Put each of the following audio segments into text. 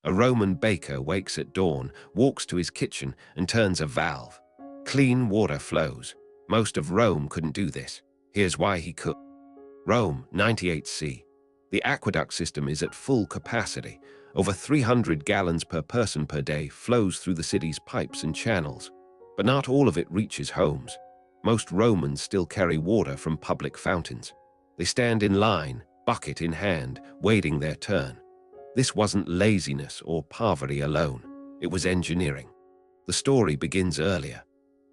A Roman baker wakes at dawn, walks to his kitchen, and turns a valve. Clean water flows. Most of Rome couldn't do this. Here's why he could. Rome, 98 C. The aqueduct system is at full capacity. Over 300 gallons per person per day flows through the city's pipes and channels. But not all of it reaches homes. Most Romans still carry water from public fountains. They stand in line, bucket in hand, waiting their turn. This wasn't laziness or poverty alone. It was engineering. The story begins earlier.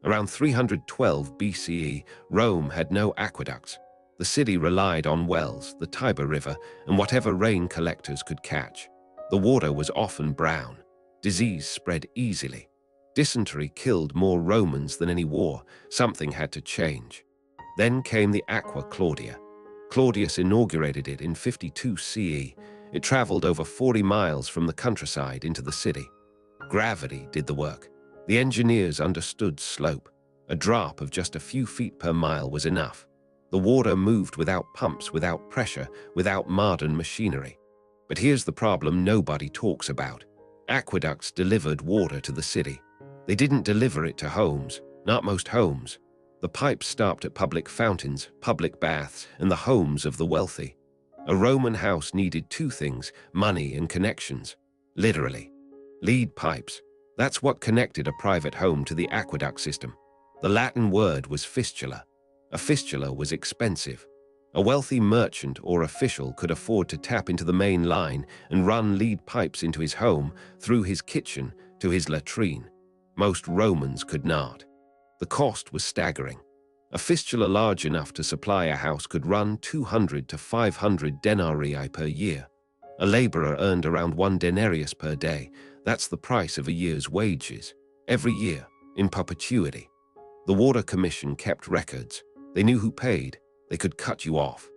Around 312 BCE, Rome had no aqueducts. The city relied on wells, the Tiber River, and whatever rain collectors could catch. The water was often brown. Disease spread easily. Dysentery killed more Romans than any war. Something had to change. Then came the Aqua Claudia. Claudius inaugurated it in 52 CE. It traveled over 40 miles from the countryside into the city. Gravity did the work. The engineers understood slope. A drop of just a few feet per mile was enough. The water moved without pumps, without pressure, without modern machinery. But here's the problem nobody talks about. Aqueducts delivered water to the city. They didn't deliver it to homes, not most homes. The pipes stopped at public fountains, public baths, and the homes of the wealthy. A Roman house needed two things, money and connections. Literally. Lead pipes. That's what connected a private home to the aqueduct system. The Latin word was fistula. A fistula was expensive. A wealthy merchant or official could afford to tap into the main line and run lead pipes into his home, through his kitchen, to his latrine. Most Romans could not. The cost was staggering. A fistula large enough to supply a house could run 200 to 500 denarii per year. A laborer earned around 1 denarius per day. That's the price of a year's wages. Every year, in perpetuity. The Water Commission kept records. They knew who paid. They could cut you off.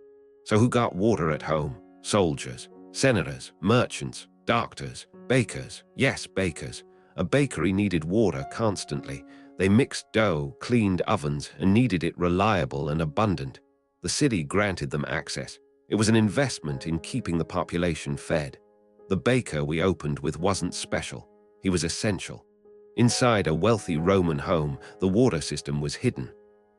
So who got water at home? Soldiers, senators, merchants, doctors, bakers. Yes, bakers. A bakery needed water constantly. They mixed dough, cleaned ovens, and needed it reliable and abundant. The city granted them access. It was an investment in keeping the population fed. The baker we opened with wasn't special. He was essential. Inside a wealthy Roman home, the water system was hidden.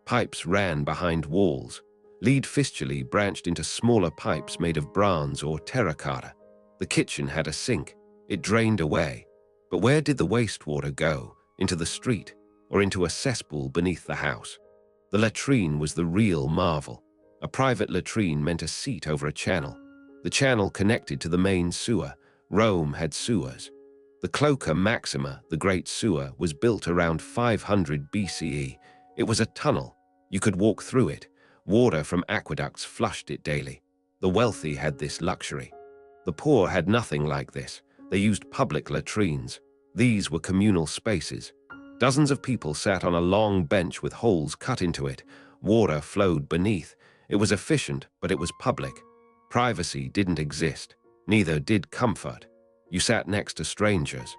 Pipes ran behind walls. Lead fistulae branched into smaller pipes made of bronze or terracotta. The kitchen had a sink. It drained away. But where did the wastewater go? Into the street, or into a cesspool beneath the house? The latrine was the real marvel. A private latrine meant a seat over a channel. The channel connected to the main sewer. Rome had sewers. The Cloaca Maxima, the Great Sewer, was built around 500 BCE. It was a tunnel. You could walk through it. Water from aqueducts flushed it daily. The wealthy had this luxury. The poor had nothing like this. They used public latrines. These were communal spaces. Dozens of people sat on a long bench with holes cut into it. Water flowed beneath. It was efficient, but it was public. Privacy didn't exist. Neither did comfort. You sat next to strangers.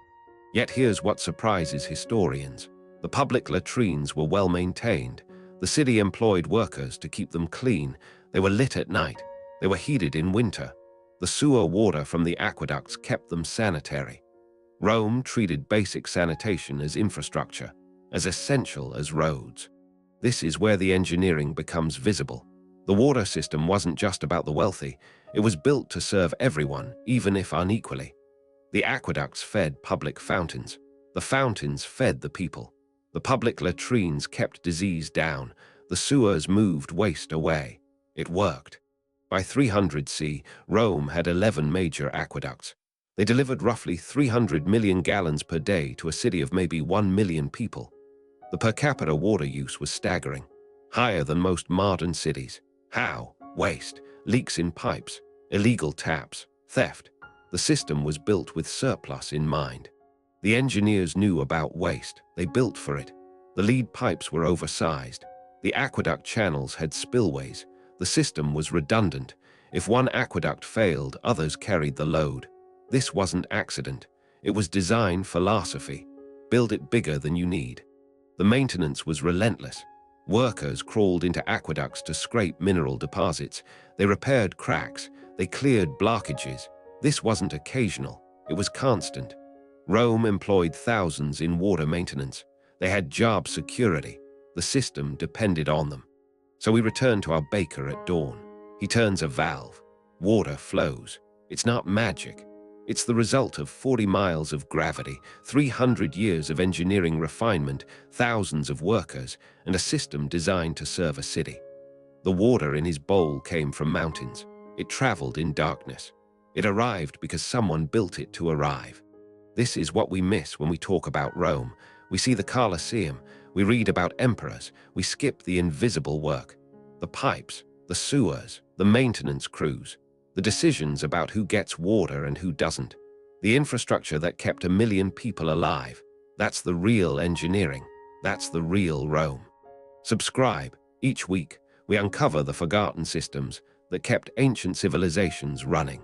Yet here's what surprises historians. The public latrines were well maintained. The city employed workers to keep them clean. They were lit at night. They were heated in winter. The sewer water from the aqueducts kept them sanitary. Rome treated basic sanitation as infrastructure, as essential as roads. This is where the engineering becomes visible. The water system wasn't just about the wealthy. It was built to serve everyone, even if unequally. The aqueducts fed public fountains. The fountains fed the people. The public latrines kept disease down. The sewers moved waste away. It worked. By 300 C, Rome had 11 major aqueducts. They delivered roughly 300 million gallons per day to a city of maybe 1 million people. The per capita water use was staggering, higher than most modern cities. How? Waste, leaks in pipes, illegal taps, theft. The system was built with surplus in mind. The engineers knew about waste. They built for it. The lead pipes were oversized. The aqueduct channels had spillways. The system was redundant. If one aqueduct failed, others carried the load. This wasn't accident. It was design philosophy. Build it bigger than you need. The maintenance was relentless. Workers crawled into aqueducts to scrape mineral deposits. They repaired cracks. They cleared blockages. This wasn't occasional. It was constant. Rome employed thousands in water maintenance. They had job security. The system depended on them. So we return to our baker at dawn. He turns a valve. Water flows. It's not magic. It's the result of 40 miles of gravity, 300 years of engineering refinement, thousands of workers, and a system designed to serve a city. The water in his bowl came from mountains. It traveled in darkness. It arrived because someone built it to arrive. This is what we miss when we talk about Rome. We see the Colosseum, we read about emperors, we skip the invisible work. The pipes, the sewers, the maintenance crews, the decisions about who gets water and who doesn't. The infrastructure that kept 1 million people alive. That's the real engineering. That's the real Rome. Subscribe. Each week, we uncover the forgotten systems that kept ancient civilizations running.